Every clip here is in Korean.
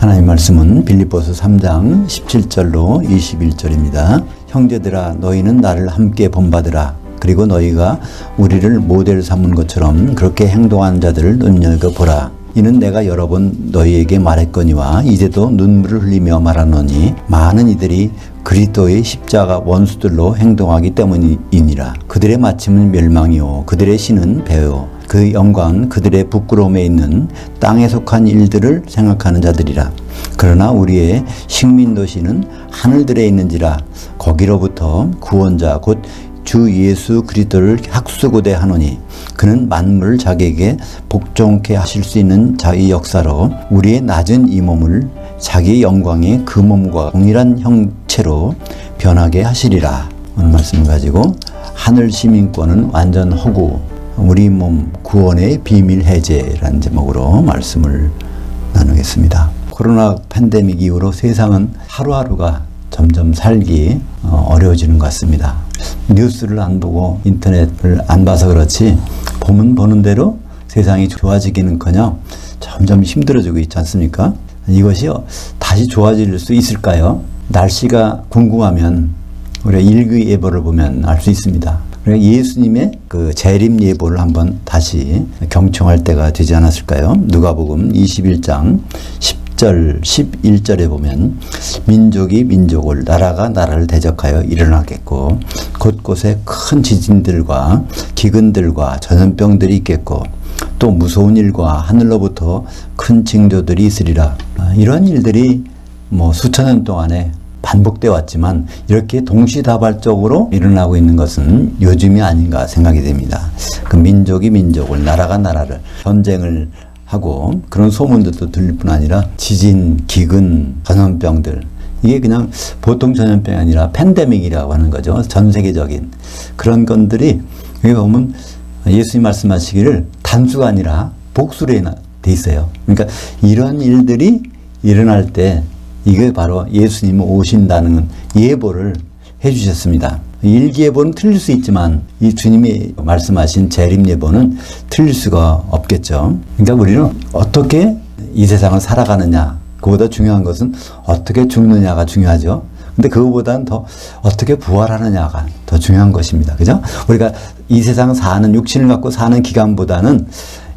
하나님 말씀은 빌립보서 3장 17절로 21절입니다. 형제들아 너희는 나를 함께 본받으라. 그리고 너희가 우리를 모델 삼은 것처럼 그렇게 행동한 자들을 눈여겨보라. 이는 내가 여러 번 너희에게 말했거니와 이제도 눈물을 흘리며 말하노니 많은 이들이 그리스도의 십자가 원수들로 행동하기 때문이니라. 그들의 마침은 멸망이요 그들의 신은 배요 그 영광 그들의 부끄러움에 있는 땅에 속한 일들을 생각하는 자들이라. 그러나 우리의 식민도시는 하늘들에 있는지라. 거기로부터 구원자 곧 주 예수 그리스도를 학수고대 하노니 그는 만물을 자기에게 복종케 하실 수 있는 자의 역사로 우리의 낮은 이 몸을 자기의 영광의 그 몸과 동일한 형체로 변하게 하시리라. 오늘 말씀을 가지고 하늘 시민권은 완전 허구 우리 몸 구원의 비밀 해제라는 제목으로 말씀을 나누겠습니다. 코로나 팬데믹 이후로 세상은 하루하루가 점점 살기 어려워지는 것 같습니다. 뉴스를 안 보고 인터넷을 안 봐서 그렇지 보면 보는 대로 세상이 좋아지기는커녕 점점 힘들어지고 있지 않습니까? 이것이 다시 좋아질 수 있을까요? 날씨가 궁금하면 우리가 일기예보를 보면 알 수 있습니다. 그러니까 예수님의 그 재림 예보를 한번 다시 경청할 때가 되지 않았을까요? 누가복음 21장 10절 11절에 보면 민족이 민족을 나라가 나라를 대적하여 일어나겠고 곳곳에 큰 지진들과 기근들과 전염병들이 있겠고 또 무서운 일과 하늘로부터 큰 징조들이 있으리라. 이런 일들이 수천 년 동안에 반복되어 왔지만 이렇게 동시다발적으로 일어나고 있는 것은 요즘이 아닌가 생각이 됩니다. 그 민족이 민족을 나라가 나라를 전쟁을 하고 그런 소문들도 들릴 뿐 아니라 지진, 기근, 전염병들 이게 그냥 보통 전염병이 아니라 팬데믹이라고 하는 거죠. 전 세계적인 그런 것들이 여기 보면 예수님 말씀하시기를 단수가 아니라 복수로 돼 있어요. 그러니까 이런 일들이 일어날 때 이게 바로 예수님이 오신다는 예보를 해주셨습니다. 일기예보는 틀릴 수 있지만 이 주님이 말씀하신 재림예보는 틀릴 수가 없겠죠. 그러니까 우리는 어떻게 이 세상을 살아가느냐 그보다 중요한 것은 어떻게 죽느냐가 중요하죠. 근데 그거보다는 더 어떻게 부활하느냐가 더 중요한 것입니다. 그죠? 우리가 이 세상 사는 육신을 갖고 사는 기간보다는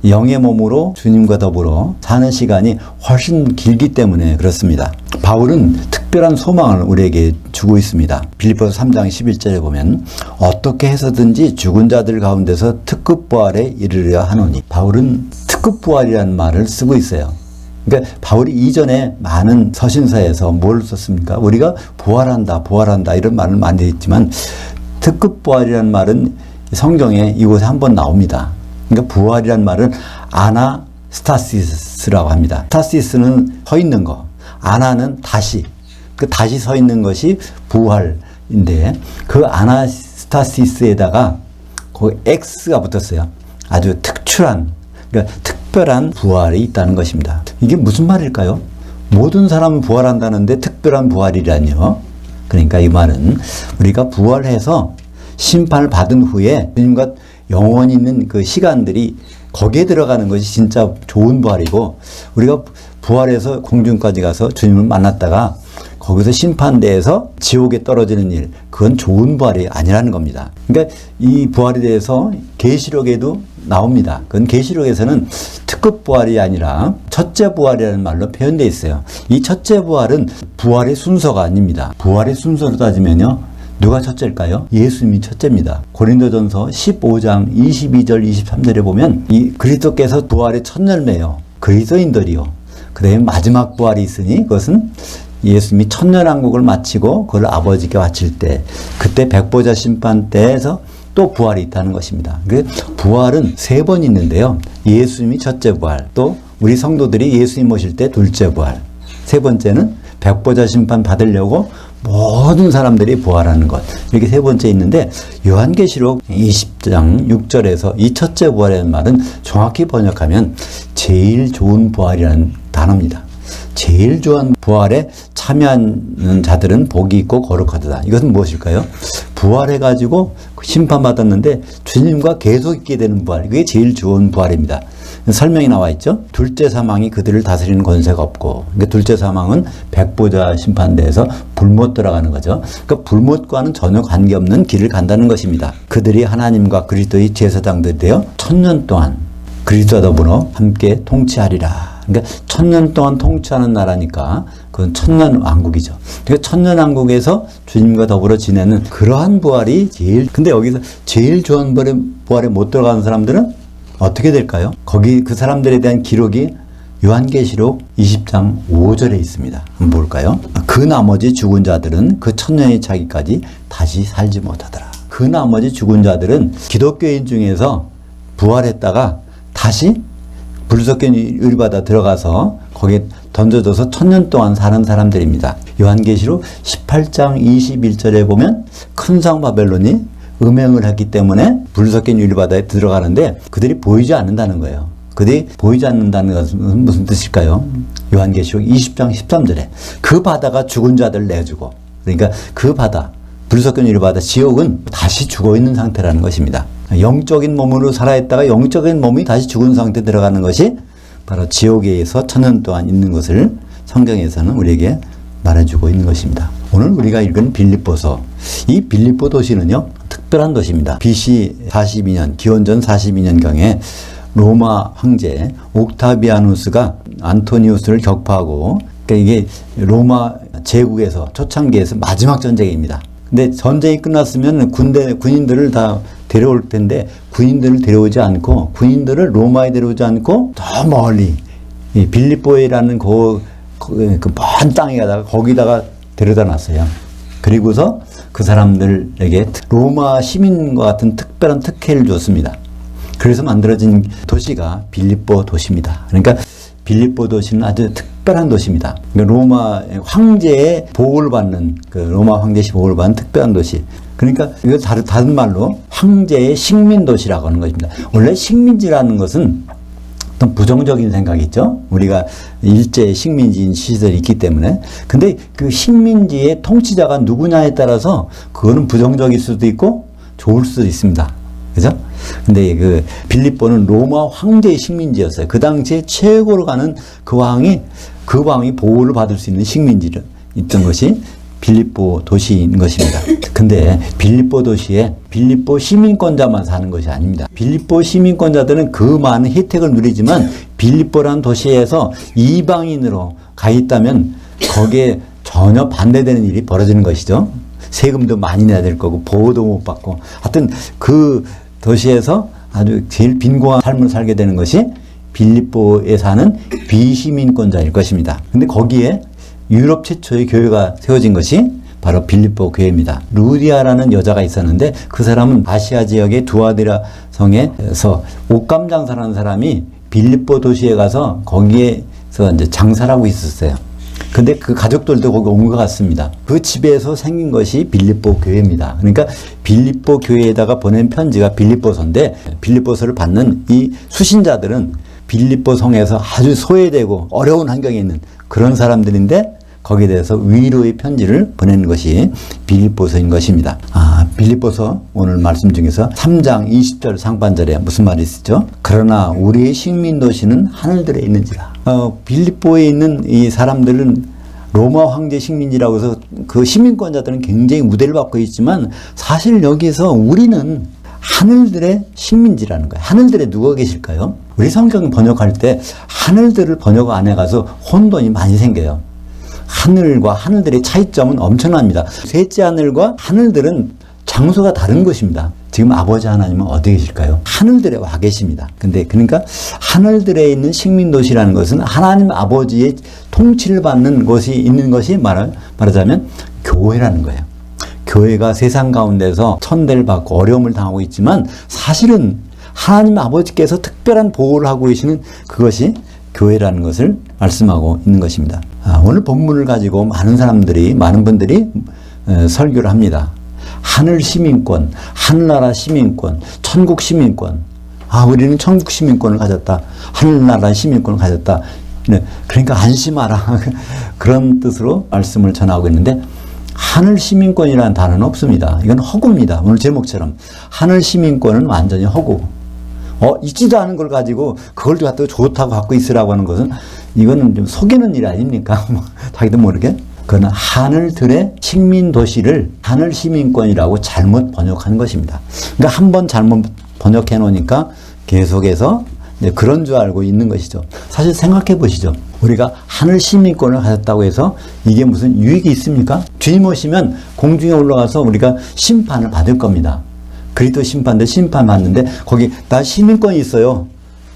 영의 몸으로 주님과 더불어 사는 시간이 훨씬 길기 때문에 그렇습니다. 바울은 특별한 소망을 우리에게 주고 있습니다. 빌립보서 3장 11절에 보면 어떻게 해서든지 죽은 자들 가운데서 특급 부활에 이르려 하노니 바울은 특급 부활이라는 말을 쓰고 있어요. 그러니까 바울이 이전에 많은 서신서에서 뭘 썼습니까? 우리가 부활한다 이런 말을 많이 했지만 특급 부활이라는 말은 성경에 이곳에 한번 나옵니다. 그러니까 부활이란 말은 아나스타시스라고 합니다. 스타시스는 서 있는 거, 아나는 다시. 그 다시 서 있는 것이 부활인데 그 아나스타시스에다가 그 X가 붙었어요. 아주 특출한, 그러니까 특별한 부활이 있다는 것입니다. 이게 무슨 말일까요? 모든 사람은 부활한다는데 특별한 부활이라니요. 그러니까 이 말은 우리가 부활해서 심판을 받은 후에 주님과 영원히 있는 그 시간들이 거기에 들어가는 것이 진짜 좋은 부활이고 우리가 부활해서 공중까지 가서 주님을 만났다가 거기서 심판대에서 지옥에 떨어지는 일 그건 좋은 부활이 아니라는 겁니다. 그러니까 이 부활에 대해서 계시록에도 나옵니다. 그건 계시록에서는 특급 부활이 아니라 첫째 부활이라는 말로 표현되어 있어요. 이 첫째 부활은 부활의 순서가 아닙니다. 부활의 순서로 따지면요. 누가 첫째일까요? 예수님이 첫째입니다. 고린도전서 15장 22절 23절에 보면 이 그리스도께서 부활의 첫 열매요. 그리스도인들이요. 그 다음에 마지막 부활이 있으니 그것은 예수님이 천년왕국을 마치고 그걸 아버지께 바칠 때 그때 백보자 심판 때에서 또 부활이 있다는 것입니다. 부활은 세 번 있는데요. 예수님이 첫째 부활, 또 우리 성도들이 예수님 모실 때 둘째 부활, 세 번째는 백보자 심판 받으려고 모든 사람들이 부활하는 것. 이렇게 세 번째 있는데 요한계시록 20장 6절에서 이 첫째 부활이라는 말은 정확히 번역하면 제일 좋은 부활이라는 단어입니다. 제일 좋은 부활에 참여하는 자들은 복이 있고 거룩하도다. 이것은 무엇일까요? 부활해가지고 심판받았는데 주님과 계속 있게 되는 부활. 그게 제일 좋은 부활입니다. 설명이 나와 있죠. 둘째 사망이 그들을 다스리는 권세가 없고, 그러니까 둘째 사망은 백보자 심판대에서 불못 들어가는 거죠. 그러니까 불못과는 전혀 관계없는 길을 간다는 것입니다. 그들이 하나님과 그리스도의 제사장들이 되어 1000년 동안 그리스도와 더불어 함께 통치하리라. 그러니까 1000년 동안 통치하는 나라니까 그건 천년왕국이죠. 그러니까 천년왕국에서 주님과 더불어 지내는 그러한 부활이 근데 여기서 제일 좋은 부활에 못 들어가는 사람들은 어떻게 될까요? 거기 그 사람들에 대한 기록이 요한계시록 20장 5절에 있습니다. 뭘까요? 그 나머지 죽은 자들은 그 천년이 차기까지 다시 살지 못하더라. 그 나머지 죽은 자들은 기독교인 중에서 부활했다가 다시 불섞인 유리바다 들어가서 거기에 던져져서 1000년 동안 사는 사람들입니다. 요한계시록 18장 21절에 보면 큰 성 바벨론이 음행을 했기 때문에 불섞인 유리바다에 들어가는데 그들이 보이지 않는다는 거예요. 그들이 보이지 않는다는 것은 무슨 뜻일까요? 요한계시록 20장 13절에 그 바다가 죽은 자들 내주고, 그러니까 그 바다, 불섞인 유리바다 지옥은 다시 죽어있는 상태라는 것입니다. 영적인 몸으로 살아있다가 영적인 몸이 다시 죽은 상태에 들어가는 것이 바로 지옥에서 1000년 동안 있는 것을 성경에서는 우리에게 말해주고 있는 것입니다. 오늘 우리가 읽은 빌립보서, 이 빌립보 도시는요 특별한 도시입니다. BC 42년, 기원전 42년경에 로마 황제 옥타비아누스가 안토니우스를 격파하고, 그러니까 이게 로마 제국에서 초창기에서 마지막 전쟁입니다. 근데 전쟁이 끝났으면 군인들을 다 데려올 텐데 군인들을 데려오지 않고, 군인들을 로마에 데려오지 않고 더 멀리 이 빌립보이라는 그 먼 땅에 가다가 거기다가 데려다 놨어요. 그리고서 그 사람들에게 로마 시민과 같은 특별한 특혜를 줬습니다. 그래서 만들어진 도시가 빌립보 도시입니다. 그러니까 빌립보 도시는 아주 특별한 도시입니다. 그러니까 로마 황제의 보호를 받는, 그 로마 황제시 보호를 받는 특별한 도시. 그러니까 이거 다른 말로 황제의 식민도시라고 하는 것입니다. 원래 식민지라는 것은 어떤 부정적인 생각이 있죠. 우리가 일제 식민지인 시절이 있기 때문에. 근데 그 식민지의 통치자가 누구냐에 따라서 그거는 부정적일 수도 있고 좋을 수도 있습니다. 그죠? 근데 그 빌립보는 로마 황제의 식민지였어요. 그 당시에 최고로 가는 그 왕이 보호를 받을 수 있는 식민지를 있던 것이 빌립보 도시인 것입니다. 근데 빌립보 도시에 빌립보 시민권자만 사는 것이 아닙니다. 빌립보 시민권자들은 그 많은 혜택을 누리지만 빌립보라는 도시에서 이방인으로 가 있다면 거기에 전혀 반대되는 일이 벌어지는 것이죠. 세금도 많이 내야 될 거고 보호도 못 받고, 하여튼 그 도시에서 아주 제일 빈곤한 삶을 살게 되는 것이 빌립보에 사는 비시민권자일 것입니다. 근데 거기에 유럽 최초의 교회가 세워진 것이 바로 빌립보 교회입니다. 루디아라는 여자가 있었는데 그 사람은 아시아 지역의 두아디라 성에서 옷감 장사라는 사람이 빌립보 도시에 가서 거기에서 이제 장사를 하고 있었어요. 근데 그 가족들도 거기 온 것 같습니다. 그 집에서 생긴 것이 빌립보 교회입니다. 그러니까 빌립보 교회에다가 보낸 편지가 빌립보서인데, 빌립보서를 받는 이 수신자들은 빌립보 성에서 아주 소외되고 어려운 환경에 있는 그런 사람들인데 거기에 대해서 위로의 편지를 보내는 것이 빌립보서인 것입니다. 빌립보서 오늘 말씀 중에서 3장 20절 상반절에 무슨 말이 있었죠? 그러나 우리의 식민도시는 하늘들에 있는지라. 빌립보에 있는 이 사람들은 로마 황제 식민지라고 해서 그 시민권자들은 굉장히 우대를 받고 있지만 사실 여기서 우리는 하늘들의 식민지라는 거예요. 하늘들에 누가 계실까요? 우리 성경 번역할 때 하늘들을 번역 안 해가서 혼돈이 많이 생겨요. 하늘과 하늘들의 차이점은 엄청납니다. 셋째 하늘과 하늘들은 장소가 다른 것입니다. 지금 아버지 하나님은 어디 계실까요? 하늘들에 와 계십니다. 근데 그러니까 하늘들에 있는 식민도시라는 것은 하나님 아버지의 통치를 받는 것이 있는 것이 말하자면 교회라는 거예요. 교회가 세상 가운데서 천대를 받고 어려움을 당하고 있지만 사실은 하나님 아버지께서 특별한 보호를 하고 계시는 그것이 교회라는 것을 말씀하고 있는 것입니다. 오늘 본문을 가지고 많은 분들이 설교를 합니다. 하늘 시민권, 하늘나라 시민권, 천국 시민권. 우리는 천국 시민권을 가졌다. 하늘나라 시민권을 가졌다. 네, 그러니까 안심하라. 그런 뜻으로 말씀을 전하고 있는데 하늘 시민권이라는 단어는 없습니다. 이건 허구입니다. 오늘 제목처럼 하늘 시민권은 완전히 허구. 있지도 않은 걸 가지고 그걸 갖다가 좋다고 갖고 있으라고 하는 것은 이거는 좀 속이는 일 아닙니까? 자기도 모르게. 그건 하늘들의 식민 도시를 하늘 시민권이라고 잘못 번역하는 것입니다. 그러니까 한번 잘못 번역해 놓으니까 계속해서 그런 줄 알고 있는 것이죠. 사실 생각해 보시죠. 우리가 하늘 시민권을 가졌다고 해서 이게 무슨 유익이 있습니까? 주님 오시면 공중에 올라가서 우리가 심판을 받을 겁니다. 그리스도 심판대 심판 받는데 거기 나 시민권이 있어요.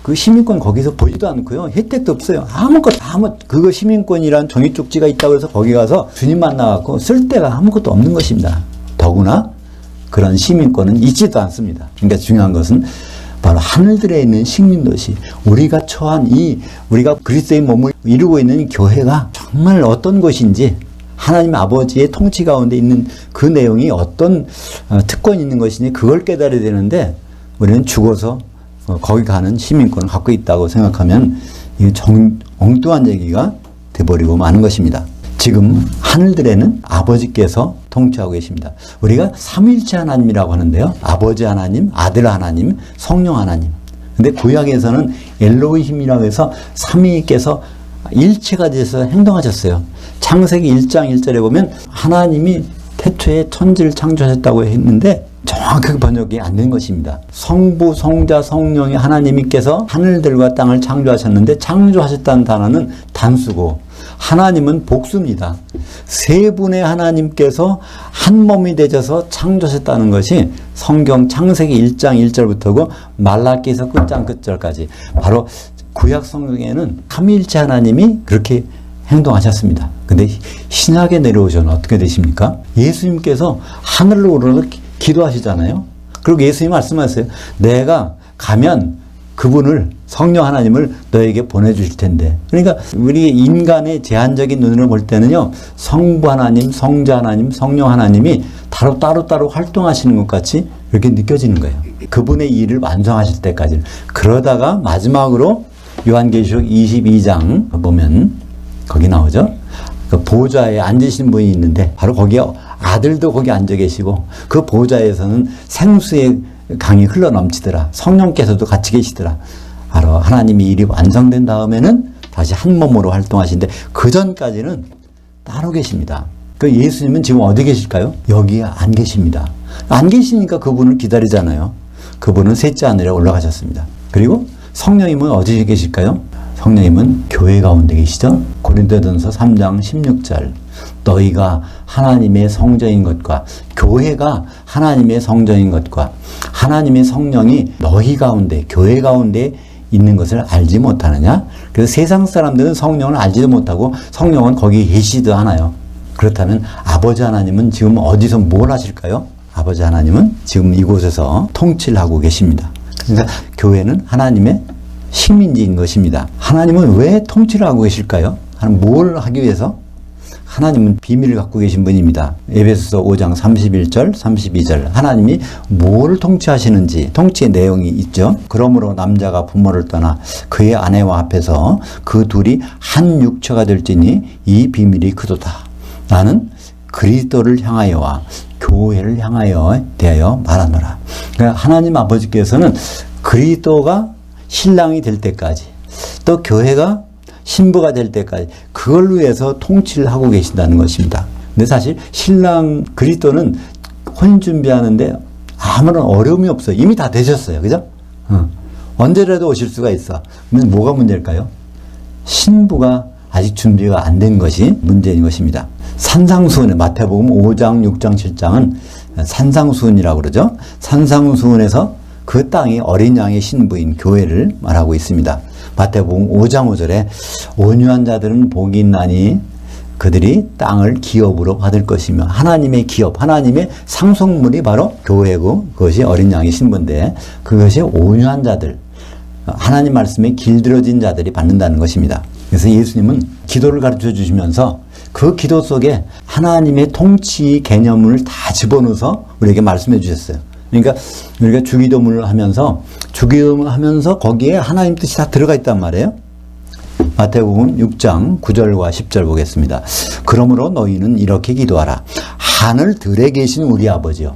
그 시민권 거기서 보지도 않고요. 혜택도 없어요. 그거 시민권이란 종이 쪽지가 있다고 해서 거기 가서 주님 만나갖고 쓸 데가 아무것도 없는 것입니다. 더구나 그런 시민권은 있지도 않습니다. 그러니까 중요한 것은 바로 하늘들에 있는 식민도시, 우리가 처한 우리가 그리스도의 몸을 이루고 있는 교회가 정말 어떤 것인지, 하나님 아버지의 통치 가운데 있는 그 내용이 어떤 특권이 있는 것인지 그걸 깨달아야 되는데, 우리는 죽어서 거기 가는 시민권을 갖고 있다고 생각하면 이게 엉뚱한 얘기가 돼버리고 마는 것입니다. 지금 하늘들에는 아버지께서 통치하고 계십니다. 우리가 삼위일체 하나님이라고 하는데요. 아버지 하나님, 아들 하나님, 성령 하나님. 근데 구약에서는 엘로힘이라고 해서 삼위께서 일체가 돼서 행동하셨어요. 창세기 1장 1절에 보면 하나님이 태초에 천지를 창조하셨다고 했는데 정확하게 번역이 안 된 것입니다. 성부, 성자, 성령의 하나님께서 하늘들과 땅을 창조하셨는데 창조하셨다는 단어는 단수고 하나님은 복수입니다. 세 분의 하나님께서 한 몸이 되셔서 창조하셨다는 것이 성경 창세기 1장 1절부터고 말라기에서 끝장 끝절까지 바로 구약 성경에는 삼위일체 하나님이 그렇게 행동하셨습니다. 근데 신약에 내려오셔는 어떻게 되십니까? 예수님께서 하늘로 오르러 기도하시잖아요. 그리고 예수님이 말씀하셨어요. 내가 가면 그분을, 성령 하나님을 너에게 보내주실 텐데. 그러니까 우리 인간의 제한적인 눈으로 볼 때는요, 성부 하나님, 성자 하나님, 성령 하나님이 따로 활동하시는 것 같이 이렇게 느껴지는 거예요. 그분의 일을 완성하실 때까지는. 그러다가 마지막으로 요한계시록 22장 보면 거기 나오죠. 그 보좌에 앉으신 분이 있는데 바로 거기에 아들도 거기 앉아 계시고 그 보좌에서는 생수의 강이 흘러 넘치더라. 성령께서도 같이 계시더라. 바로 하나님이 일이 완성된 다음에는 다시 한 몸으로 활동하시는데 그 전까지는 따로 계십니다. 그 예수님은 지금 어디 계실까요? 여기에 안 계십니다. 안 계시니까 그분을 기다리잖아요. 그분은 셋째 하늘에 올라가셨습니다. 그리고 성령님은 어디 계실까요? 성령님은 교회 가운데 계시죠? 고린도전서 3장 16절. 너희가 하나님의 성전인 것과 교회가 하나님의 성전인 것과 하나님의 성령이 너희 가운데, 교회 가운데 있는 것을 알지 못하느냐? 그래서 세상 사람들은 성령을 알지도 못하고 성령은 거기 계시지도 않아요. 그렇다면 아버지 하나님은 지금 어디서 뭘 하실까요? 아버지 하나님은 지금 이곳에서 통치를 하고 계십니다. 그러니까 교회는 하나님의 식민지인 것입니다. 하나님은 왜 통치를 하고 계실까요? 뭘 하기 위해서? 하나님은 비밀을 갖고 계신 분입니다. 에베소서 5장 31절, 32절. 하나님이 뭘 통치하시는지 통치의 내용이 있죠. 그러므로 남자가 부모를 떠나 그의 아내와 합해서 그 둘이 한 육체가 될지니 이 비밀이 크도다. 나는 그리스도를 향하여와 교회를 향하여 대하여 말하노라. 그러니까 하나님 아버지께서는 그리스도가 신랑이 될 때까지 또 교회가 신부가 될 때까지 그걸 위해서 통치를 하고 계신다는 것입니다. 근데 사실 신랑 그리스도는 혼인 준비하는데 아무런 어려움이 없어요. 이미 다 되셨어요. 그죠? 언제라도 오실 수가 있어. 뭐가 문제일까요? 신부가 아직 준비가 안 된 것이 문제인 것입니다. 산상수훈에 마태복음 5장, 6장, 7장은 산상수훈이라고 그러죠. 산상수훈에서 그 땅이 어린 양의 신부인 교회를 말하고 있습니다. 마태복음 5장 5절에 온유한 자들은 복이 있나니 그들이 땅을 기업으로 받을 것이며 하나님의 기업, 하나님의 상속물이 바로 교회고 그것이 어린 양의 신부인데 그것이 온유한 자들, 하나님 말씀에 길들여진 자들이 받는다는 것입니다. 그래서 예수님은 기도를 가르쳐 주시면서 그 기도 속에 하나님의 통치 개념을 다 집어넣어서 우리에게 말씀해 주셨어요. 그러니까 우리가 주기도문을 하면서 거기에 하나님 뜻이 다 들어가 있단 말이에요. 마태복음 6장 9절과 10절 보겠습니다. 그러므로 너희는 이렇게 기도하라. 하늘들에 계신 우리 아버지요.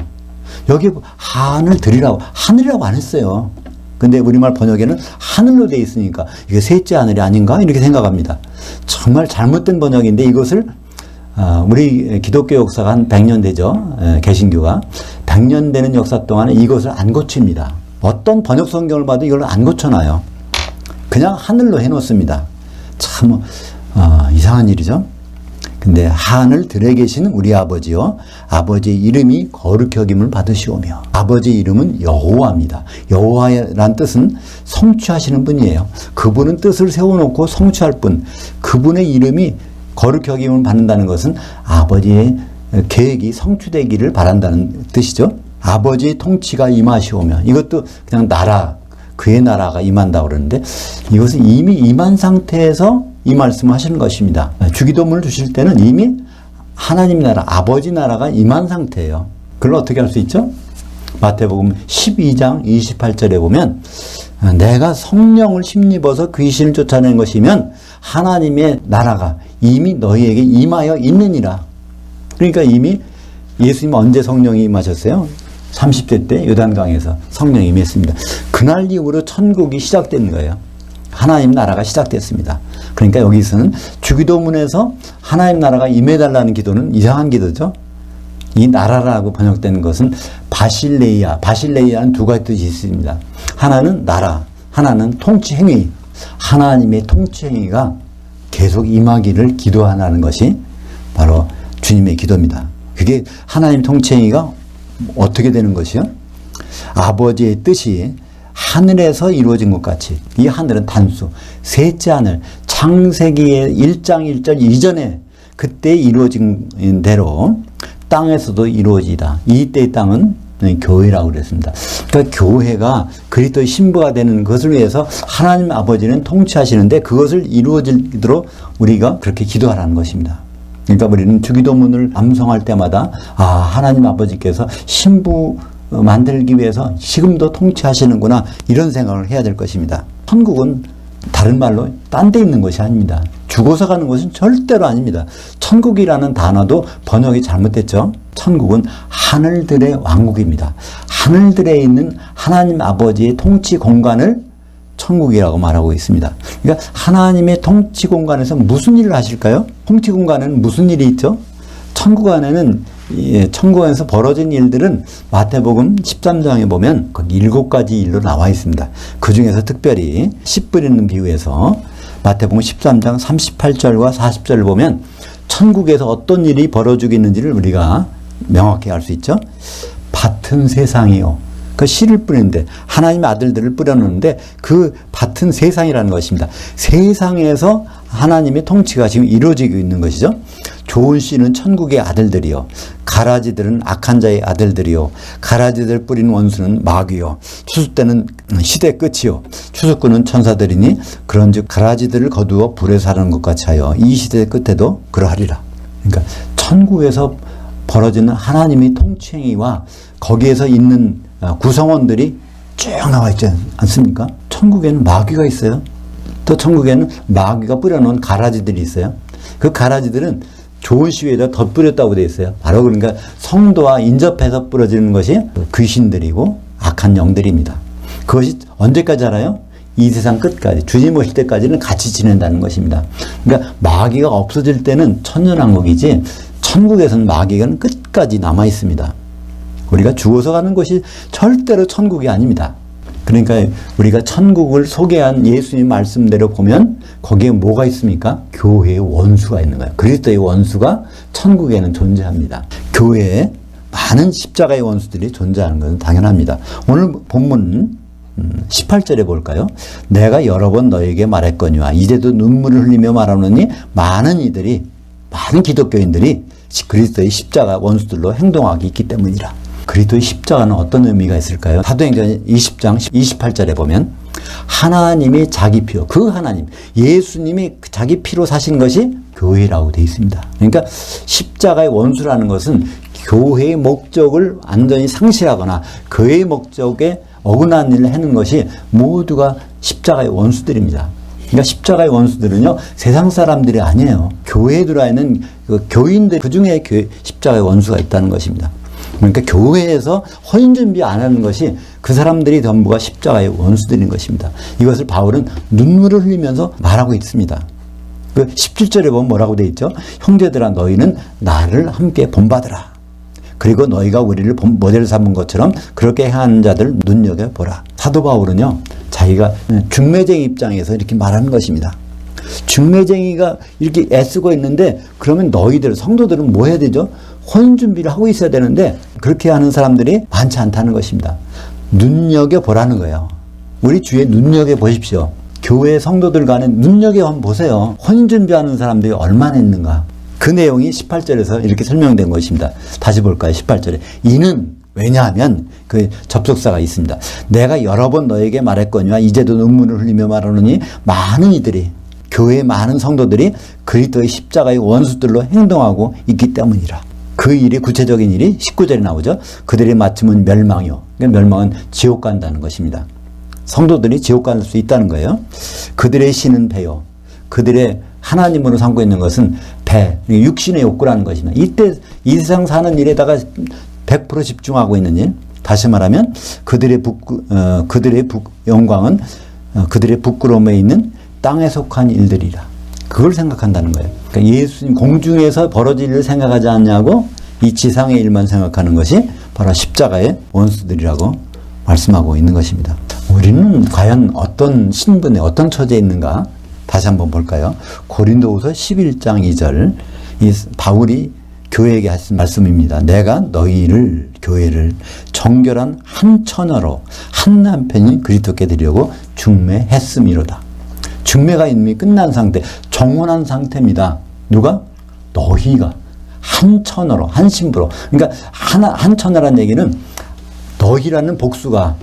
여기 하늘들이라고, 하늘이라고 안 했어요. 근데 우리말 번역에는 하늘로 되어 있으니까 이게 셋째 하늘이 아닌가? 이렇게 생각합니다. 정말 잘못된 번역인데 이것을 우리 기독교 역사가 한 100년 되죠. 개신교가. 100년 되는 역사 동안에 이것을 안 고칩니다. 어떤 번역 성경을 봐도 이걸 안 고쳐놔요. 그냥 하늘로 해놓습니다. 참 이상한 일이죠. 근데 하늘들에 계신 우리 아버지요, 아버지의 이름이 거룩히 여김을 받으시오며, 아버지의 이름은 여호와입니다. 여호와란 뜻은 성취하시는 분이에요. 그분은 뜻을 세워놓고 성취할 분, 그분의 이름이 거룩히 여김을 받는다는 것은 아버지의 계획이 성취되기를 바란다는 뜻이죠. 아버지의 통치가 임하시오며, 이것도 그냥 나라, 그의 나라가 임한다고 그러는데 이것은 이미 임한 상태에서 이 말씀을 하시는 것입니다. 주기도문을 주실 때는 이미 하나님 나라, 아버지 나라가 임한 상태예요. 그걸 어떻게 할 수 있죠? 마태복음 12장 28절에 보면 내가 성령을 힘입어서 귀신을 쫓아낸 것이면 하나님의 나라가 이미 너희에게 임하여 있느니라. 그러니까 이미 예수님 언제 성령이 임하셨어요? 30세 때 요단강에서 성령이 임했습니다. 그날 이후로 천국이 시작된 거예요. 하나님 나라가 시작됐습니다. 그러니까 여기서는 주기도문에서 하나님 나라가 임해달라는 기도는 이상한 기도죠. 이 나라라고 번역되는 것은 바실레이아, 바실레이아는 두 가지 뜻이 있습니다. 하나는 나라, 하나는 통치 행위. 하나님의 통치 행위가 계속 임하기를 기도하는 것이 바로 주님의 기도입니다. 그게 하나님 통치 행위가 어떻게 되는 것이요? 아버지의 뜻이 하늘에서 이루어진 것 같이, 이 하늘은 단수, 셋째 하늘, 창세기의 1장 1절 이전에 그때 이루어진 대로 땅에서도 이루어지다. 이때의 땅은 교회라고 그랬습니다. 그러니까 교회가 그리스도의 신부가 되는 것을 위해서 하나님 아버지는 통치하시는데 그것을 이루어지도록 우리가 그렇게 기도하라는 것입니다. 그러니까 우리는 주기도문을 암송할 때마다 하나님 아버지께서 신부 만들기 위해서 지금도 통치하시는구나, 이런 생각을 해야 될 것입니다. 천국은 다른 말로 딴 데 있는 것이 아닙니다. 죽어서 가는 것은 절대로 아닙니다. 천국이라는 단어도 번역이 잘못됐죠. 천국은 하늘들의 왕국입니다. 하늘들에 있는 하나님 아버지의 통치 공간을 천국이라고 말하고 있습니다. 그러니까 하나님의 통치 공간에서 무슨 일을 하실까요? 통치 공간에는 무슨 일이 있죠? 천국 안에는, 천국에서 벌어진 일들은 마태복음 13장에 보면 거기 7가지 일로 나와 있습니다. 그 중에서 특별히 씨 뿌리는 비유에서 마태복음 13장 38절과 40절을 보면 천국에서 어떤 일이 벌어지겠는지를 우리가 명확히 알 수 있죠. 밭은 세상이요. 그 씨를 뿌리는데 하나님의 아들들을 뿌려놓는데 그 밭은 세상이라는 것입니다. 세상에서 하나님의 통치가 지금 이루어지고 있는 것이죠. 좋은 씨는 천국의 아들들이요, 가라지들은 악한 자의 아들들이요, 가라지들 뿌리는 원수는 마귀요, 추수 때는 시대 끝이요, 추수꾼은 천사들이니 그런즉 가라지들을 거두어 불에 사르는 것 같이 하여 이 시대 끝에도 그러하리라. 그러니까 천국에서 벌어지는 하나님의 통치행위와 거기에서 있는 구성원들이 쭉 나와 있지 않습니까? 천국에는 마귀가 있어요. 또 천국에는 마귀가 뿌려놓은 가라지들이 있어요. 그 가라지들은 좋은 씨 위에다 덧뿌렸다고 되어 있어요. 바로 그러니까 성도와 인접해서 뿌려지는 것이 귀신들이고 악한 영들입니다. 그것이 언제까지 알아요? 이 세상 끝까지, 주님 오실 때까지는 같이 지낸다는 것입니다. 그러니까 마귀가 없어질 때는 천년왕국이지 천국에서는 마귀가 끝까지 남아 있습니다. 우리가 죽어서 가는 것이 절대로 천국이 아닙니다. 그러니까 우리가 천국을 소개한 예수님 말씀대로 보면 거기에 뭐가 있습니까? 교회의 원수가 있는 거예요. 그리스도의 원수가 천국에는 존재합니다. 교회에 많은 십자가의 원수들이 존재하는 것은 당연합니다. 오늘 본문 18절에 볼까요? 내가 여러 번 너에게 말했거니와 이제도 눈물을 흘리며 말하노니 많은 기독교인들이 그리스도의 십자가 원수들로 행동하기 있기 때문이라. 그리스도의 십자가는 어떤 의미가 있을까요? 사도행전 20장 28절에 보면 하나님이 자기 피로, 그 하나님, 예수님이 자기 피로 사신 것이 교회라고 되어 있습니다. 그러니까 십자가의 원수라는 것은 교회의 목적을 완전히 상실하거나 그의 목적에 어긋난 일을 하는 것이 모두가 십자가의 원수들입니다. 그러니까 십자가의 원수들은요, 세상 사람들이 아니에요. 교회에 들어와 있는 그 교인들, 그 중에 십자가의 원수가 있다는 것입니다. 그러니까 교회에서 혼인 준비 안 하는 것이 그 사람들이 전부가 십자가의 원수들인 것입니다. 이것을 바울은 눈물을 흘리면서 말하고 있습니다. 그 17절에 보면 뭐라고 되어 있죠? 형제들아 너희는 나를 함께 본받으라. 그리고 너희가 우리를 모델 삼은 것처럼 그렇게 행하는 자들 눈여겨보라. 사도 바울은요, 자기가 중매쟁이 입장에서 이렇게 말하는 것입니다. 중매쟁이가 이렇게 애쓰고 있는데 그러면 너희들 성도들은 뭐 해야 되죠? 혼인 준비를 하고 있어야 되는데 그렇게 하는 사람들이 많지 않다는 것입니다. 눈여겨보라는 거예요. 우리 주위에 눈여겨보십시오. 교회 성도들 간에 눈여겨 한번 보세요. 혼인 준비하는 사람들이 얼마나 있는가. 그 내용이 18절에서 이렇게 설명된 것입니다. 다시 볼까요? 18절에. 이는 왜냐하면 그 접속사가 있습니다. 내가 여러 번 너에게 말했거니와 이제도 눈물을 흘리며 말하노니 많은 이들이 교회의 많은 성도들이 그리스도의 십자가의 원수들로 행동하고 있기 때문이라. 그 일이 구체적인 일이 19절에 나오죠. 그들의 마침은 멸망이요. 그러니까 멸망은 지옥 간다는 것입니다. 성도들이 지옥 갈 수 있다는 거예요. 그들의 신은 배요. 그들의 하나님으로 삼고 있는 것은 배, 육신의 욕구라는 것입니다. 이때 이 세상 사는 일에다가 100% 집중하고 있는 일. 다시 말하면 그들의 영광은 그들의 부끄러움에 있는 땅에 속한 일들이라. 그걸 생각한다는 거예요. 그러니까 예수님 공중에서 벌어질 일을 생각하지 않냐고 이 지상의 일만 생각하는 것이 바로 십자가의 원수들이라고 말씀하고 있는 것입니다. 우리는 과연 어떤 신분에 어떤 처지에 있는가? 다시 한번 볼까요? 고린도후서 11장 2절 이 바울이 교회에게 하신 말씀입니다. 내가 너희를 교회를 정결한 한 처녀로 한 남편인 그리스도께 드리려고 중매했음이로다. 중매가 이미 끝난 상태, 정혼한 상태입니다. 누가? 너희가 한 처녀로, 한 신부로. 그러니까 한 처녀라는 얘기는 너희라는 복수가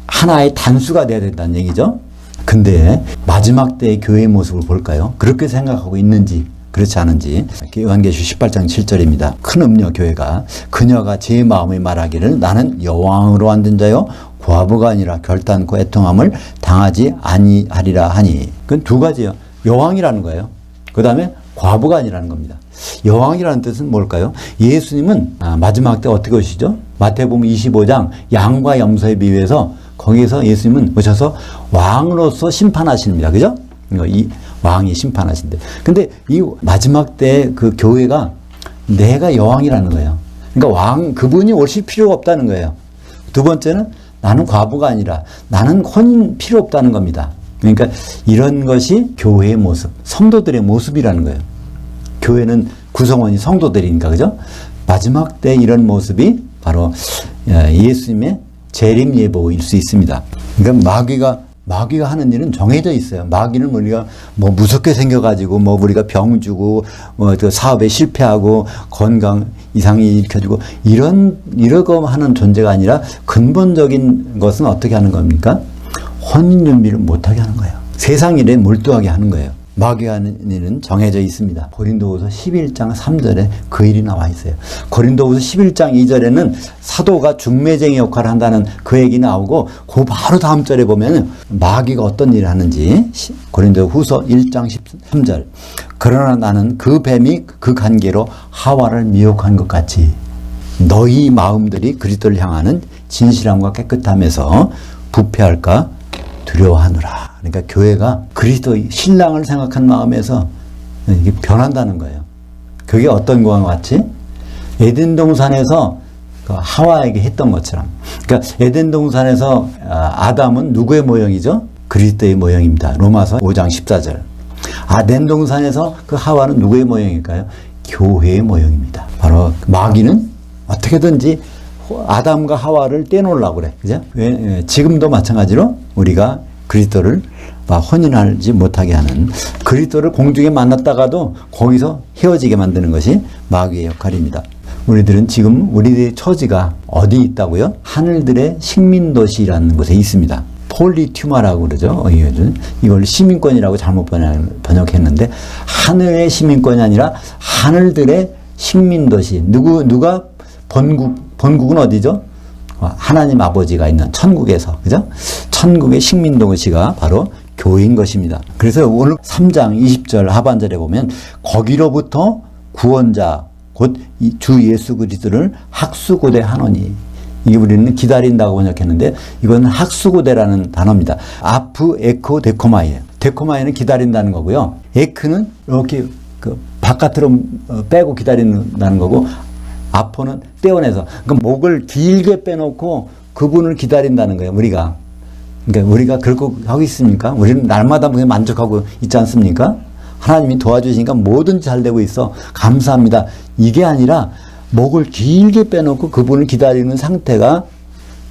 하나의 단수가 돼야 된다는 얘기죠. 근데 마지막 때의 교회의 모습을 볼까요? 그렇게 생각하고 있는지 그렇지 않은지. 요한계시록 18장 7절입니다. 큰 음녀 교회가 그녀가 제 마음에 말하기를 나는 여왕으로 앉은 자요 과부가 아니라 결단코 애통함을 당하지 아니하리라 하니. 그건 두 가지예요. 여왕이라는 거예요. 그 다음에 과부가 아니라는 겁니다. 여왕이라는 뜻은 뭘까요? 예수님은 마지막 때 어떻게 오시죠? 마태복음 25장 양과 염소에 비유해서 거기서 예수님은 오셔서 왕으로서 심판하십니다. 그죠? 이 왕이 심판하신대. 근데 이 마지막 때 그 교회가 내가 여왕이라는 거예요. 그러니까 그분이 오실 필요가 없다는 거예요. 두 번째는 나는 과부가 아니라 나는 혼인 필요 없다는 겁니다. 그러니까 이런 것이 교회의 모습, 성도들의 모습이라는 거예요. 교회는 구성원이 성도들이니까, 그죠? 마지막 때 이런 모습이 바로 예수님의 재림 예보일 수 있습니다. 그러니까 마귀가 하는 일은 정해져 있어요. 마귀는 우리가 뭐 무섭게 생겨가지고 뭐 우리가 병 주고 뭐 사업에 실패하고 건강 이상이 일으켜주고 이러고 하는 존재가 아니라 근본적인 것은 어떻게 하는 겁니까? 혼인 준비를 못하게 하는 거예요. 세상 일에 몰두하게 하는 거예요. 마귀가 하는 일은 정해져 있습니다. 고린도후서 11장 3절에 그 일이 나와 있어요. 고린도후서 11장 2절에는 사도가 중매쟁이 역할을 한다는 그 얘기 나오고 그 바로 다음 절에 보면 마귀가 어떤 일을 하는지 고린도후서 1장 13절 그러나 나는 그 뱀이 그 간계로 하와를 미혹한 것 같이 너희 마음들이 그리스도를 향하는 진실함과 깨끗함에서 부패할까 두려워하노라. 그러니까 교회가 그리스도의 신랑을 생각한 마음에서 이게 변한다는 거예요. 그게 어떤 것과 같이 에덴 동산에서 하와에게 했던 것처럼. 그러니까 에덴 동산에서 아담은 누구의 모형이죠? 그리스도의 모형입니다. 로마서 5장 14절. 에덴 동산에서 그 하와는 누구의 모형일까요? 교회의 모형입니다. 바로 마귀는 어떻게든지 아담과 하와를 떼놓으려고 그래. 그죠? 지금도 마찬가지로 우리가 그리스도를 혼인하지 못하게 하는 그리스도를 공중에 만났다가도 거기서 헤어지게 만드는 것이 마귀의 역할입니다. 우리들은 지금 우리의 처지가 어디 있다고요? 하늘들의 식민도시라는 곳에 있습니다. 폴리튜마라고 그러죠. 이걸 시민권이라고 잘못 번역했는데 하늘의 시민권이 아니라 하늘들의 식민도시. 누가 본국은 어디죠? 하나님 아버지가 있는 천국에서, 그죠? 천국의 식민도시가 바로 교회인 것입니다. 그래서 오늘 3장 20절 하반절에 보면 거기로부터 구원자 곧 주 예수 그리스도를 학수고대하노니, 이게 우리는 기다린다고 번역했는데 이건 학수고대라는 단어입니다. 아프 에코 데코마이에요. 데코마이는 기다린다는 거고요. 에크는 이렇게 그 바깥으로 빼고 기다린다는 거고, 아포는 떼어내서, 그러니까 목을 길게 빼놓고 그분을 기다린다는 거예요. 우리가. 그러니까 우리가 그렇게 하고 있습니까? 우리는 날마다 만족하고 있지 않습니까? 하나님이 도와주시니까 뭐든지 잘 되고 있어. 감사합니다. 이게 아니라 목을 길게 빼놓고 그분을 기다리는 상태가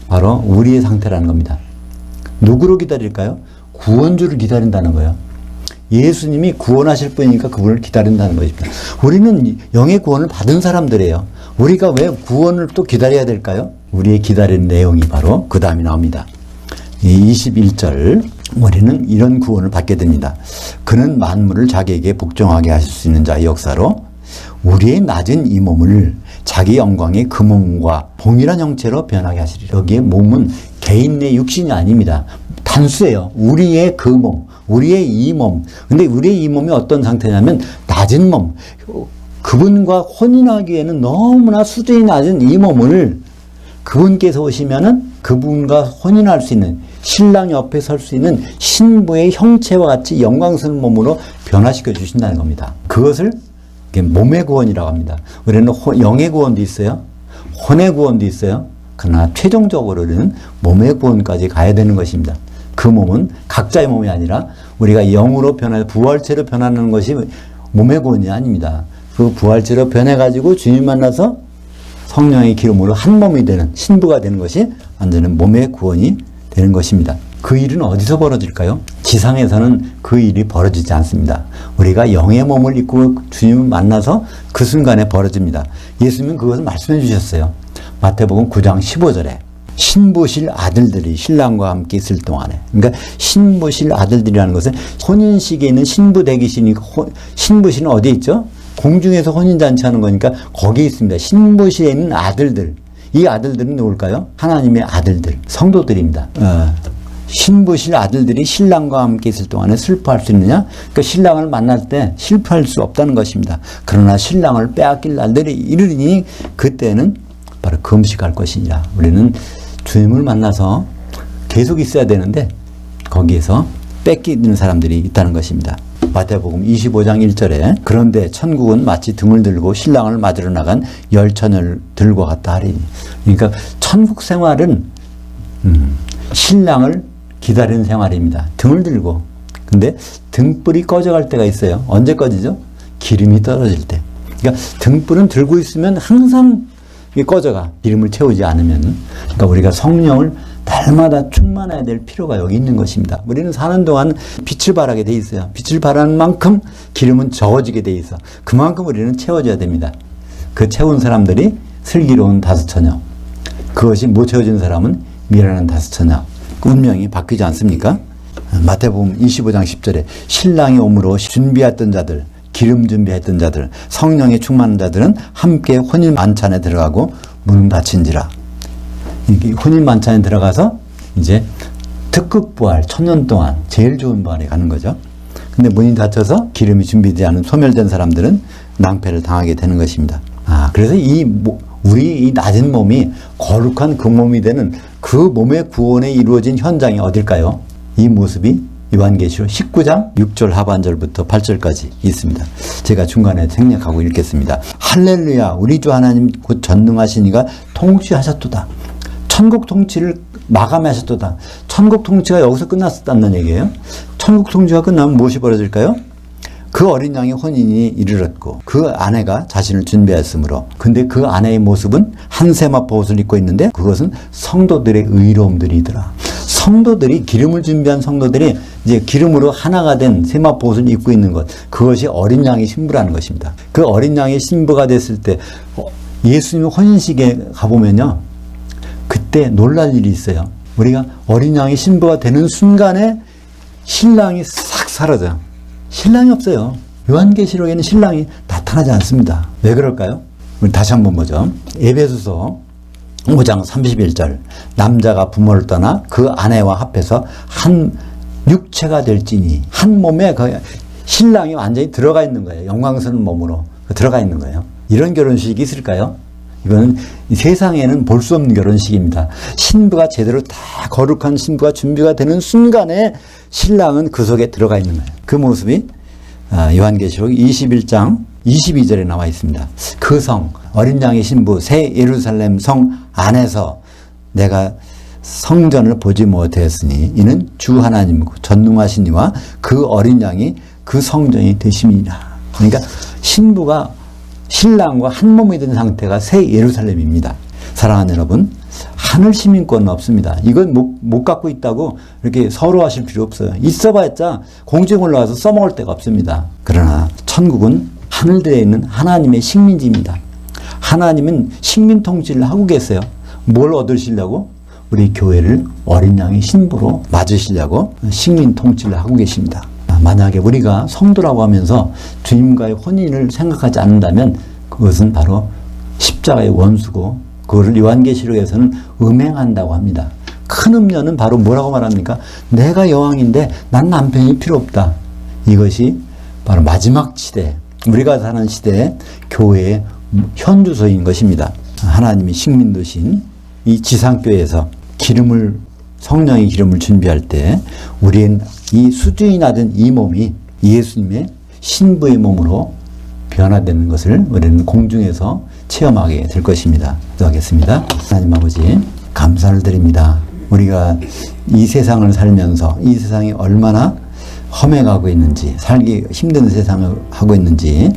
바로 우리의 상태라는 겁니다. 누구로 기다릴까요? 구원주를 기다린다는 거예요. 예수님이 구원하실 분이니까 그분을 기다린다는 것입니다. 우리는 영의 구원을 받은 사람들이에요. 우리가 왜 구원을 또 기다려야 될까요? 우리의 기다리는 내용이 바로 그 다음에 나옵니다. 21절, 우리는 이런 구원을 받게 됩니다. 그는 만물을 자기에게 복종하게 하실 수 있는 자의 역사로 우리의 낮은 이 몸을 자기 영광의 그 몸과 동일한 형체로 변하게 하시리라. 여기에 몸은 개인의 육신이 아닙니다. 단수예요. 우리의 그 몸, 우리의 이 몸. 근데 우리의 이 몸이 어떤 상태냐면 낮은 몸. 그분과 혼인하기에는 너무나 수준이 낮은 이 몸을 그분께서 오시면은 그분과 혼인할 수 있는, 신랑 옆에 설 수 있는 신부의 형체와 같이 영광스러운 몸으로 변화시켜 주신다는 겁니다. 그것을 몸의 구원이라고 합니다. 우리는 영의 구원도 있어요. 혼의 구원도 있어요. 그러나 최종적으로는 몸의 구원까지 가야 되는 것입니다. 그 몸은 각자의 몸이 아니라 우리가 영으로 부활체로 변하는 것이 몸의 구원이 아닙니다. 그 부활체로 변해가지고 주님 만나서 성령의 기름으로 한 몸이 되는, 신부가 되는 것이 완전한 몸의 구원이 되는 것입니다. 그 일은 어디서 벌어질까요? 지상에서는 그 일이 벌어지지 않습니다. 우리가 영의 몸을 입고 주님을 만나서 그 순간에 벌어집니다. 예수님은 그것을 말씀해 주셨어요. 마태복음 9장 15절에 신부실 아들들이 신랑과 함께 있을 동안에, 그러니까 신부실 아들들이라는 것은 혼인식에 있는 신부 대기실이니까, 신부실은 어디에 있죠? 공중에서 혼인잔치 하는 거니까 거기에 있습니다. 신부실에 있는 아들들. 이 아들들은 누굴까요? 하나님의 아들들, 성도들입니다. 신부실 아들들이 신랑과 함께 있을 동안에 슬퍼할 수 있느냐? 그러니까 신랑을 만날 때 실패할 수 없다는 것입니다. 그러나 신랑을 빼앗길 날들이 이르니 그때는 바로 금식할 것이니라. 우리는 주님을 만나서 계속 있어야 되는데 거기에서 뺏기는 사람들이 있다는 것입니다. 마태복음 25장 1절에 그런데 천국은 마치 등을 들고 신랑을 맞으러 나간 열처녀를 들고 갔다 하리니. 그러니까 천국 생활은 신랑을 기다리는 생활입니다. 등을 들고. 근데 등불이 꺼져갈 때가 있어요. 언제 꺼지죠? 기름이 떨어질 때. 그러니까 등불은 들고 있으면 항상 꺼져가. 기름을 채우지 않으면. 그러니까 우리가 성령을 날마다 충만해야 될 필요가 여기 있는 것입니다. 우리는 사는 동안 빛을 발하게 돼 있어요. 빛을 발하는 만큼 기름은 적어지게 돼 있어. 그만큼 우리는 채워줘야 됩니다. 그 채운 사람들이 슬기로운 다섯처녀. 그것이 못 채워진 사람은 미련한 다섯처녀. 운명이 바뀌지 않습니까? 마태복음 25장 10절에 신랑이 오므로 준비했던 자들, 기름 준비했던 자들, 성령에 충만한 자들은 함께 혼인 만찬에 들어가고 문은 닫힌지라. 혼인 만찬에 들어가서 이제 특급 부활, 1000년 동안 제일 좋은 부활에 가는 거죠. 근데 문이 닫혀서 기름이 준비되지 않은 소멸된 사람들은 낭패를 당하게 되는 것입니다. 그래서 우리 이 낮은 몸이 거룩한 그 몸이 되는 그 몸의 구원에 이루어진 현장이 어딜까요? 이 모습이 요한계시록 19장 6절 하반절부터 8절까지 있습니다. 제가 중간에 생략하고 읽겠습니다. 할렐루야, 우리 주 하나님 곧 전능하신 이가 통치하셨도다. 천국 통치를 마감하셨도다. 천국 통치가 여기서 끝났다는 얘기예요. 천국 통치가 끝나면 무엇이 벌어질까요? 그 어린 양의 혼인이 이르렀고 그 아내가 자신을 준비했으므로. 근데 그 아내의 모습은 한 세마포 옷을 입고 있는데 그것은 성도들의 의로움들이더라. 성도들이, 기름을 준비한 성도들이 이제 기름으로 하나가 된 세마포 옷을 입고 있는 것, 그것이 어린 양의 신부라는 것입니다. 그 어린 양의 신부가 됐을 때 예수님 혼인식에 가보면요, 그때 놀랄 일이 있어요. 우리가 어린 양의 신부가 되는 순간에 신랑이 싹 사라져요. 신랑이 없어요. 요한계시록에는 신랑이 나타나지 않습니다. 왜 그럴까요? 우리 다시 한번 보죠. 에베소서 5장 31절. 남자가 부모를 떠나 그 아내와 합해서 한 육체가 될지니 한 몸에 신랑이 완전히 들어가 있는 거예요. 영광스러운 몸으로 들어가 있는 거예요. 이런 결혼식이 있을까요? 이거는 세상에는 볼 수 없는 결혼식입니다. 신부가 제대로 다 거룩한 신부가 준비가 되는 순간에 신랑은 그 속에 들어가 있는 거예요. 그 모습이 요한계시록 21장 22절에 나와 있습니다. 그 성, 어린 양의 신부 새 예루살렘 성 안에서 내가 성전을 보지 못하였으니 이는 주 하나님 전능하신 이와 그 어린 양이 그 성전이 되심이니라. 그러니까 신부가 신랑과 한 몸이 된 상태가 새 예루살렘입니다. 사랑하는 여러분, 하늘 시민권은 없습니다. 이건 못 갖고 있다고 이렇게 서러워하실 필요 없어요. 있어봤자 공중에 올라와서 써먹을 데가 없습니다. 그러나 천국은 하늘들에 있는 하나님의 식민지입니다. 하나님은 식민 통치를 하고 계세요. 뭘 얻으시려고? 우리 교회를 어린 양의 신부로 맞으시려고 식민 통치를 하고 계십니다. 만약에 우리가 성도라고 하면서 주님과의 혼인을 생각하지 않는다면 그것은 바로 십자가의 원수고 그것을 요한계시록에서는 음행한다고 합니다. 큰 음녀는 바로 뭐라고 말합니까? 내가 여왕인데 난 남편이 필요 없다. 이것이 바로 마지막 시대, 우리가 사는 시대의 교회의 현주소인 것입니다. 하나님이 식민도신 이 지상교회에서 성령의 기름을 준비할 때 우리는 이 수준이 낮은 이 몸이 예수님의 신부의 몸으로 변화되는 것을 우리는 공중에서 체험하게 될 것입니다. 기도하겠습니다. 하나님 아버지 감사를 드립니다. 우리가 이 세상을 살면서 이 세상이 얼마나 험해가고 있는지, 살기 힘든 세상을 하고 있는지,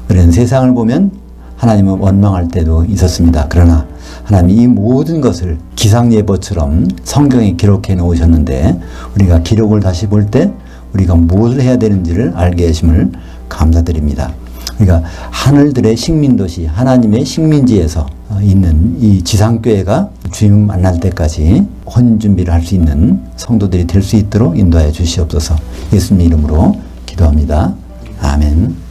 우리는 세상을 보면 하나님은 원망할 때도 있었습니다. 그러나 하나님 이 모든 것을 기상예보처럼 성경에 기록해 놓으셨는데 우리가 기록을 다시 볼 때 우리가 무엇을 해야 되는지를 알게 하심을 감사드립니다. 우리가 하늘들의 식민도시 하나님의 식민지에서 있는 이 지상교회가 주님 만날 때까지 혼인 준비를 할 수 있는 성도들이 될 수 있도록 인도하여 주시옵소서. 예수님 이름으로 기도합니다. 아멘.